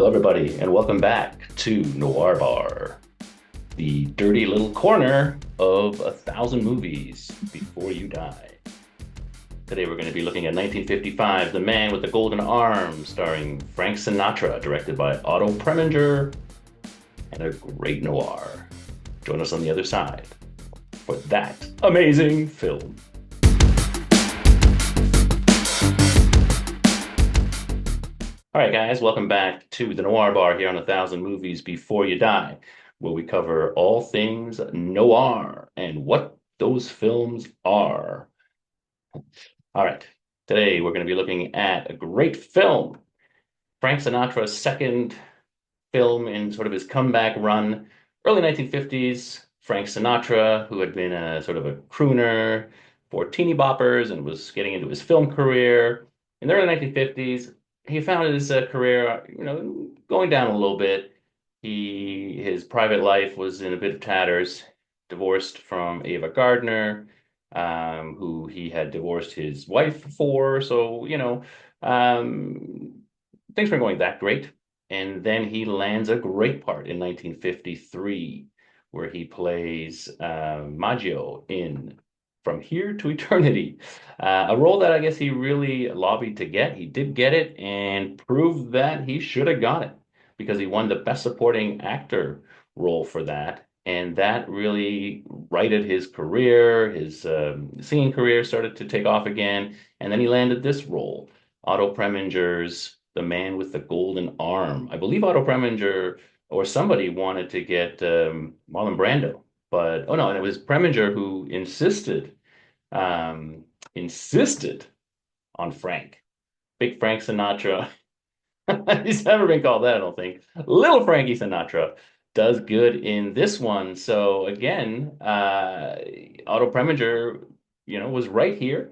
Hello, everybody, and welcome back to Noir Bar, the dirty little corner of 1,000 movies before you die. Today, we're going to be looking at 1955, The Man with the Golden Arm, starring Frank Sinatra, directed by Otto Preminger, and a great noir. Join us on the other side for that amazing film. All right, guys, welcome back to the Noir Bar here on 1,000 Movies Before You Die, where we cover all things noir and what those films are. All right, today we're going to be looking at a great film, Frank Sinatra's second film in sort of his comeback run, early 1950s. Frank Sinatra, who had been a sort of a crooner for teeny boppers and was getting into his film career. In the early 1950s, he found his career, going down a little bit. His private life was in a bit of tatters, divorced from Ava Gardner, who he had divorced his wife for. So, things weren't going that great. And then he lands a great part in 1953, where he plays Maggio in From Here to Eternity, a role that I guess he really lobbied to get. He did get it and proved that he should have got it because he won the Best Supporting Actor role for that. And that really righted his career. His singing career started to take off again. And then he landed this role, Otto Preminger's The Man with the Golden Arm. I believe Otto Preminger or somebody wanted to get Marlon Brando, but oh no, and it was Preminger who insisted on Frank. Big Frank Sinatra. He's never been called that, I don't think. Little Frankie Sinatra does good in this one. So again, Otto Preminger, was right here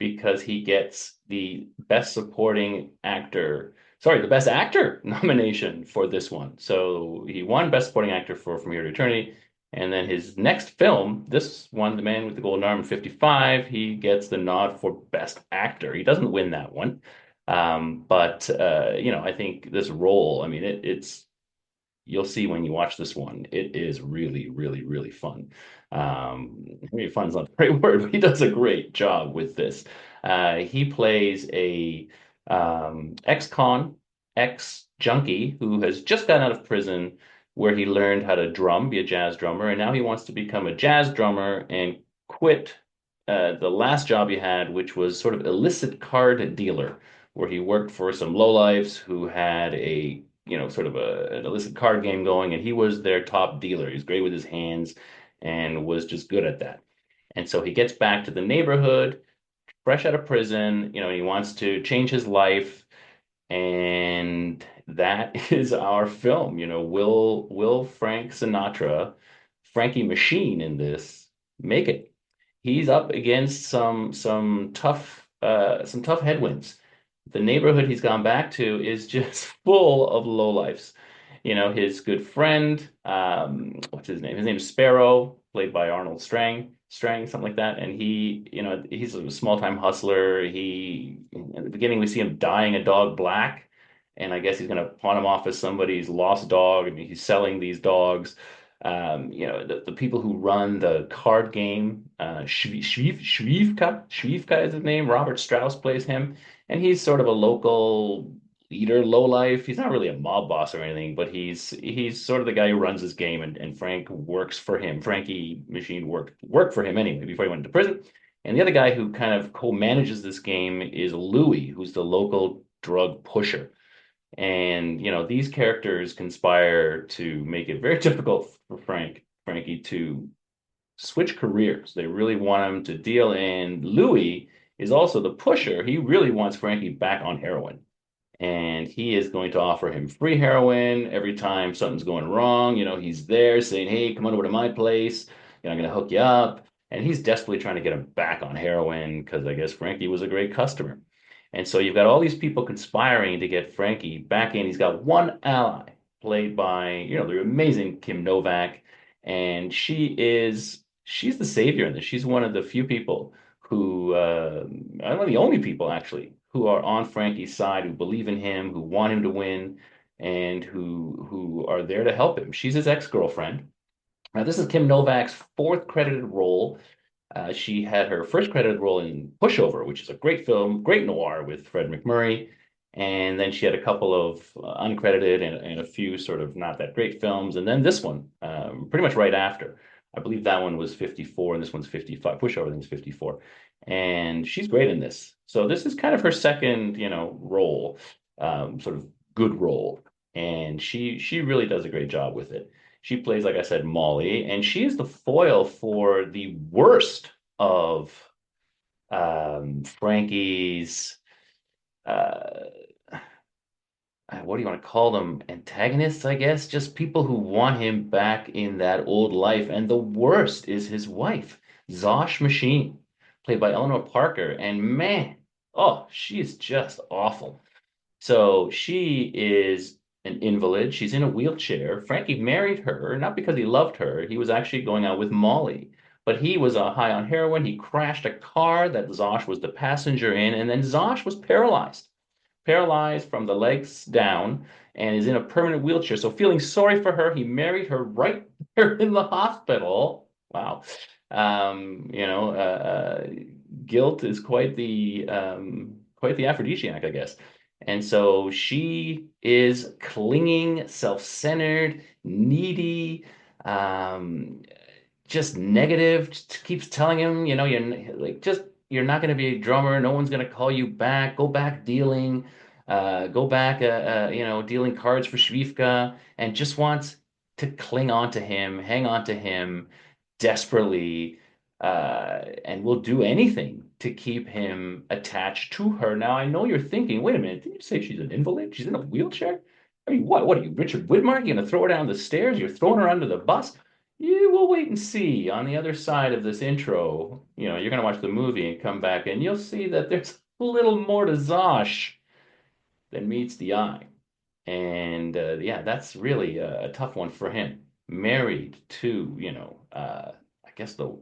because he gets the Best Supporting Actor, sorry, the Best Actor nomination for this one. So he won Best Supporting Actor for From Here to Eternity. And then his next film, this one, The Man with the Golden Arm in 55, he gets the nod for Best Actor. He doesn't win that one. But I think this role, I mean, it's you'll see when you watch this one, it is really, really, really fun. Maybe fun's not the right word, but he does a great job with this. He plays a ex-con, ex-junkie who has just gotten out of prison where he learned how to drum, be a jazz drummer, and now he wants to become a jazz drummer and quit the last job he had, which was sort of illicit card dealer, where he worked for some lowlifes who had sort of an illicit card game going, and he was their top dealer. He was great with his hands and was just good at that. And so he gets back to the neighborhood, fresh out of prison, he wants to change his life, and that is our film. Will Frank Sinatra, Frankie Machine in this, make it? He's up against some tough headwinds. The neighborhood he's gone back to is just full of lowlifes. His good friend, what's his name? His name is Sparrow, played by Arnold Strang, something like that. And he's a small-time hustler. In the beginning, we see him dyeing a dog black, and I guess he's going to pawn him off as somebody's lost dog. I mean, he's selling these dogs. The people who run the card game, Schwiefka is his name. Robert Strauss plays him, and he's sort of a local leader, low life. He's not really a mob boss or anything, but he's sort of the guy who runs his game, and Frank works for him. Frankie Machine worked for him anyway before he went into prison. And the other guy who kind of co-manages this game is Louis, who's the local drug pusher. And these characters conspire to make it very difficult for Frankie to switch careers. They really want him to deal, and Louis is also the pusher. He really wants Frankie back on heroin. And he is going to offer him free heroin every time something's going wrong. He's there saying, "Hey, come on over to my place. I'm going to hook you up." And he's desperately trying to get him back on heroin because I guess Frankie was a great customer. And so you've got all these people conspiring to get Frankie back in. He's got one ally played by, the amazing Kim Novak. And she's the savior in this. She's one of the few people who, I don't know, the only people actually who are on Frankie's side, who believe in him, who want him to win. and who are there to help him. She's his ex-girlfriend. Now, this is Kim Novak's fourth credited role. She had her first credited role in Pushover, which is a great film, great noir with Fred MacMurray. And then she had a couple of uncredited and a few sort of not that great films. And then this one, pretty much right after. I believe that one was 54 and this one's 55. Pushover, I think, is 54. And she's great in this. So this is kind of her second, role, sort of good role. And she really does a great job with it. She plays, like I said, Molly, and she is the foil for the worst of Frankie's, uh, what do you want to call them? Antagonists, I guess. Just people who want him back in that old life. And the worst is his wife, Zosh Machine, played by Eleanor Parker. And man, oh, she is just awful. So she is an invalid. She's in a wheelchair. Frankie married her, not because he loved her. He was actually going out with Molly. But he was high on heroin. He crashed a car that Zosh was the passenger in, and then Zosh was paralyzed from the legs down, and is in a permanent wheelchair. So feeling sorry for her, he married her right there in the hospital. Wow. Guilt is quite the aphrodisiac, I guess. And so she is clinging, self-centered, needy, um, just negative, just keeps telling him, you're like, just, you're not going to be a drummer. No one's going to call you back. Go back dealing, go back, dealing cards for Schwiefka, and just wants to cling on to him, hang on to him desperately, and will do anything to keep him attached to her. Now, I know you're thinking, wait a minute, didn't you say she's an invalid? She's in a wheelchair? I mean, what? What are you, Richard Widmark? You gonna throw her down the stairs? You're throwing her under the bus? You will wait and see on the other side of this intro. You're going to watch the movie and come back and you'll see that there's a little more to Zosh than meets the eye. And yeah, that's really a tough one for him. Married to, I guess the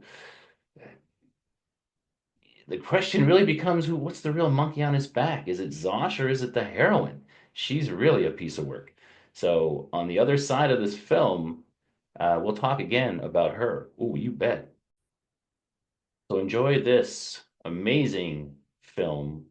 question really becomes what's the real monkey on his back? Is it Zosh or is it the heroine? She's really a piece of work. So on the other side of this film, we'll talk again about her. Oh, you bet. So enjoy this amazing film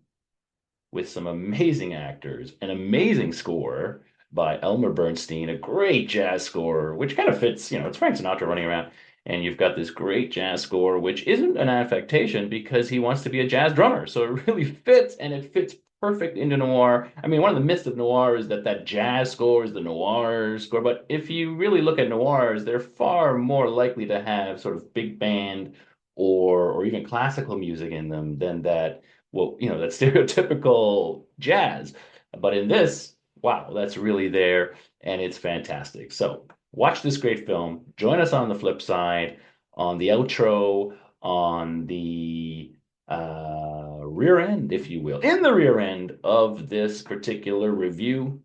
with some amazing actors, an amazing score by Elmer Bernstein, a great jazz score, which kind of fits, it's Frank Sinatra running around. And you've got this great jazz score, which isn't an affectation because he wants to be a jazz drummer. So it really fits, and it fits perfect into noir. I mean, one of the myths of noir is that jazz score is the noir score. But if you really look at noirs, they're far more likely to have sort of big band or even classical music in them than that, well, that stereotypical jazz. But in this, wow, that's really there and it's fantastic. So watch this great film. Join us on the flip side, on the outro, on the rear end, if you will, in the rear end of this particular review,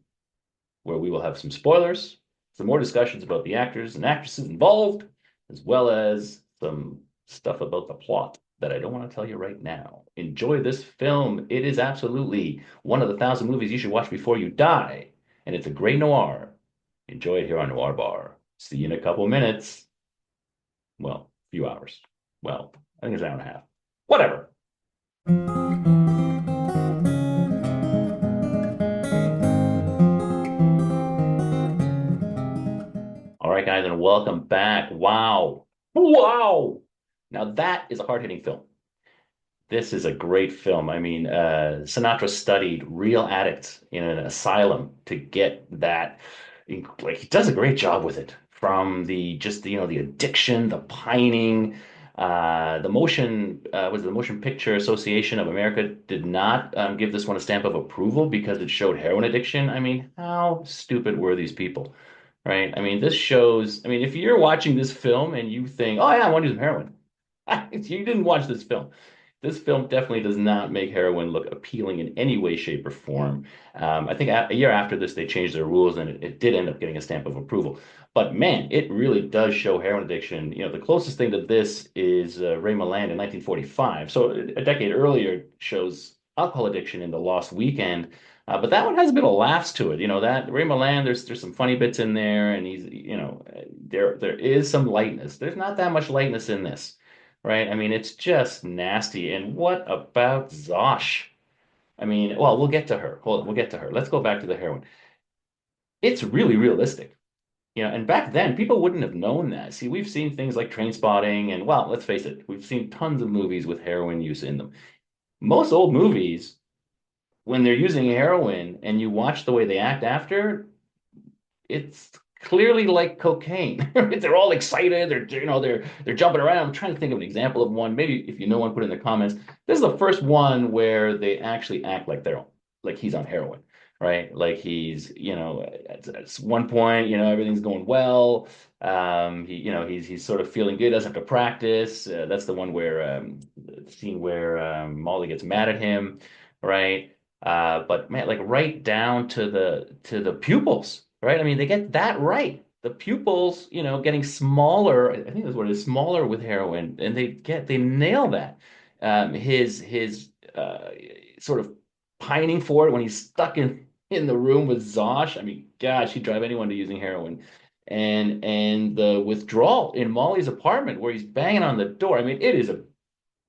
where we will have some spoilers, some more discussions about the actors and actresses involved, as well as some stuff about the plot that I don't want to tell you right now. Enjoy this film. It is absolutely one of the 1,000 movies you should watch before you die, and it's a great noir. Enjoy it here on Noir Bar. See you in a couple minutes. Well, a few hours. Well, I think it's an hour and a half. Whatever. All right, guys, and welcome back. Wow. Wow. Now that is a hard-hitting film. This is a great film. I mean, Sinatra studied real addicts in an asylum to get that. Like he does a great job with it. From the just the addiction, the pining, the motion was the Motion Picture Association of America did not give this one a stamp of approval because it showed heroin addiction. I mean, how stupid were these people, right? I mean, this shows. I mean, if you're watching this film and you think, "Oh yeah, I want to do some heroin," you didn't watch this film. This film definitely does not make heroin look appealing in any way, shape, or form. I think a year after this, they changed their rules and it did end up getting a stamp of approval. But man, it really does show heroin addiction. The closest thing to this is Ray Milland in 1945. So a decade earlier shows alcohol addiction in The Lost Weekend. But that one has a bit of laughs to it. That Ray Milland, there's some funny bits in there, and there is some lightness. There's not that much lightness in this, right? I mean, it's just nasty. And what about Zosh? I mean, well, we'll get to her. Hold on, we'll get to her. Let's go back to the heroine. It's really realistic. And back then people wouldn't have known that. See, we've seen things like Train Spotting, and well, let's face it, we've seen tons of movies with heroin use in them. Most old movies, when they're using heroin and you watch the way they act after, it's clearly like cocaine. They're all excited. They're jumping around. I'm trying to think of an example of one. Maybe if you know one, put it in the comments. This is the first one where they actually act like like he's on heroin, right? Like at one point, everything's going well. He's sort of feeling good. Doesn't have to practice. That's the one where the scene where Molly gets mad at him, right? But man, like right down to the pupils, right? I mean, they get that right. The pupils, getting smaller. I think that's what it is, smaller with heroin, and they nail that. His sort of pining for it when he's stuck in the room with Zosh. I mean, gosh, he'd drive anyone to using heroin. And the withdrawal in Molly's apartment where he's banging on the door. I mean,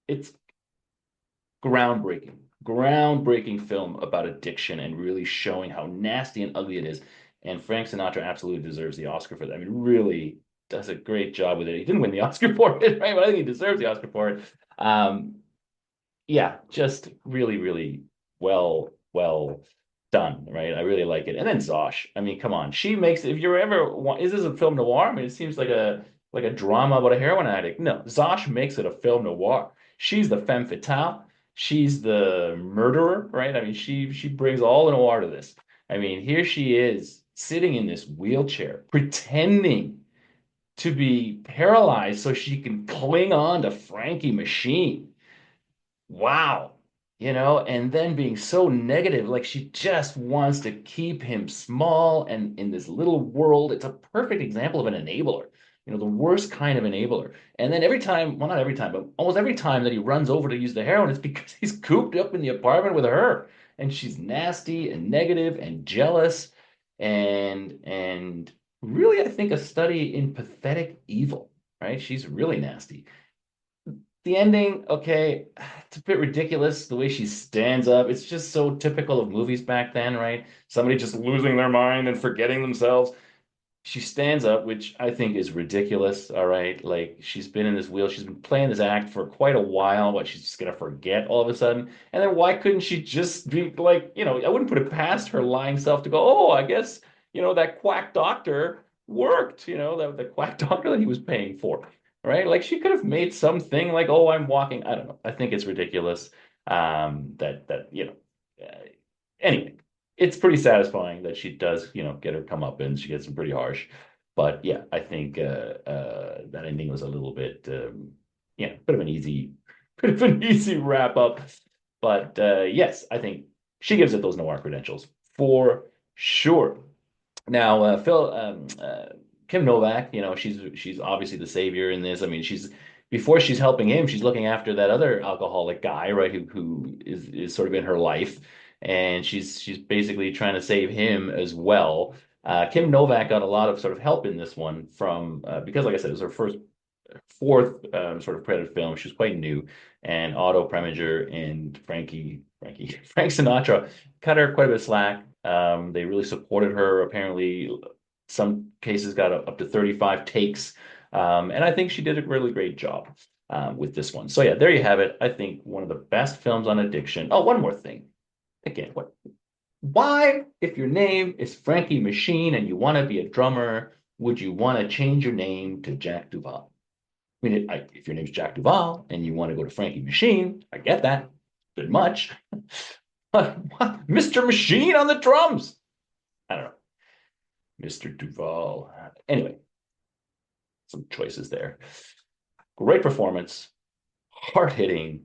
it's groundbreaking, groundbreaking film about addiction and really showing how nasty and ugly it is. And Frank Sinatra absolutely deserves the Oscar for that. I mean, really does a great job with it. He didn't win the Oscar for it, right? But I think he deserves the Oscar for it. Um, yeah, just really, really well done, right? I really like it. And then Zosh, I mean, come on, she makes. If you're ever, is this a film noir? I mean, it seems like a drama about a heroin addict. No, Zosh makes it a film noir. She's the femme fatale. She's the murderer, right? I mean, she brings all the noir to this. I mean, here she is sitting in this wheelchair, pretending to be paralyzed so she can cling on to Frankie Machine. Wow. And then being so negative, like she just wants to keep him small and in this little world. It's a perfect example of an enabler, the worst kind of enabler. And then every time, well, not every time, but almost every time that he runs over to use the heroin, it's because he's cooped up in the apartment with her. And she's nasty and negative and jealous and really, I think, a study in pathetic evil, right? She's really nasty. The ending, okay, it's a bit ridiculous the way she stands up. It's just so typical of movies back then, right? Somebody just losing their mind and forgetting themselves. She stands up, which I think is ridiculous, all right? Like she's been in this wheel, she's been playing this act for quite a while, but she's just gonna forget all of a sudden. And then why couldn't she just be like, I wouldn't put it past her lying self to go, oh, I guess, that quack doctor worked, the quack doctor that he was paying for, right? Like she could have made something like, oh, I'm walking. I don't know. I think it's ridiculous. Uh, anyway, it's pretty satisfying that she does, get her come up and she gets them pretty harsh. But yeah, I think that ending was a little bit, bit of an easy, bit of an easy wrap up. But yes, I think she gives it those noir credentials for sure. Now, Kim Novak, she's obviously the savior in this. I mean, before she's helping him, she's looking after that other alcoholic guy, right, who is sort of in her life, and she's basically trying to save him as well. Kim Novak got a lot of sort of help in this one from because, like I said, it was her fourth sort of credit film. She was quite new, and Otto Preminger and Frank Sinatra cut her quite a bit of slack. They really supported her. Apparently, some cases got up to 35 takes, and I think she did a really great job with this one. So yeah, there you have it. I think one of the best films on addiction. Oh, one more thing. Again, what? Why, if your name is Frankie Machine and you want to be a drummer, would you want to change your name to Jack Duval? I mean, if your name's Jack Duval and you want to go to Frankie Machine, I get that. Bit much. But what? Mr. Machine on the drums. I don't know. Mr. Duval. Anyway, some choices there. Great performance, hard hitting.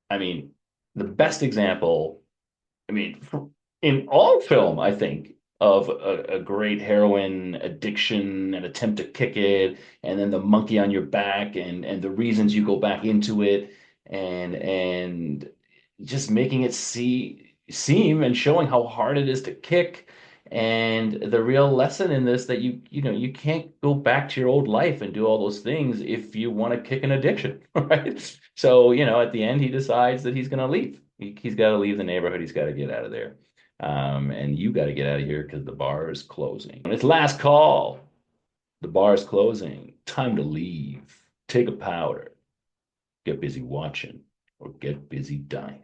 I mean, the best example, I mean, in all film, I think, of a great heroin addiction and attempt to kick it, and then the monkey on your back and the reasons you go back into it, and just making it seam and showing how hard it is to kick. And the real lesson in this that you can't go back to your old life and do all those things if you want to kick an addiction, right? So, at the end he decides that he's going to leave. He's got to leave the neighborhood. He's got to get out of there. And you got to get out of here because the bar is closing. It's last call. The bar is closing. Time to leave. Take a powder. Get busy watching or get busy dying.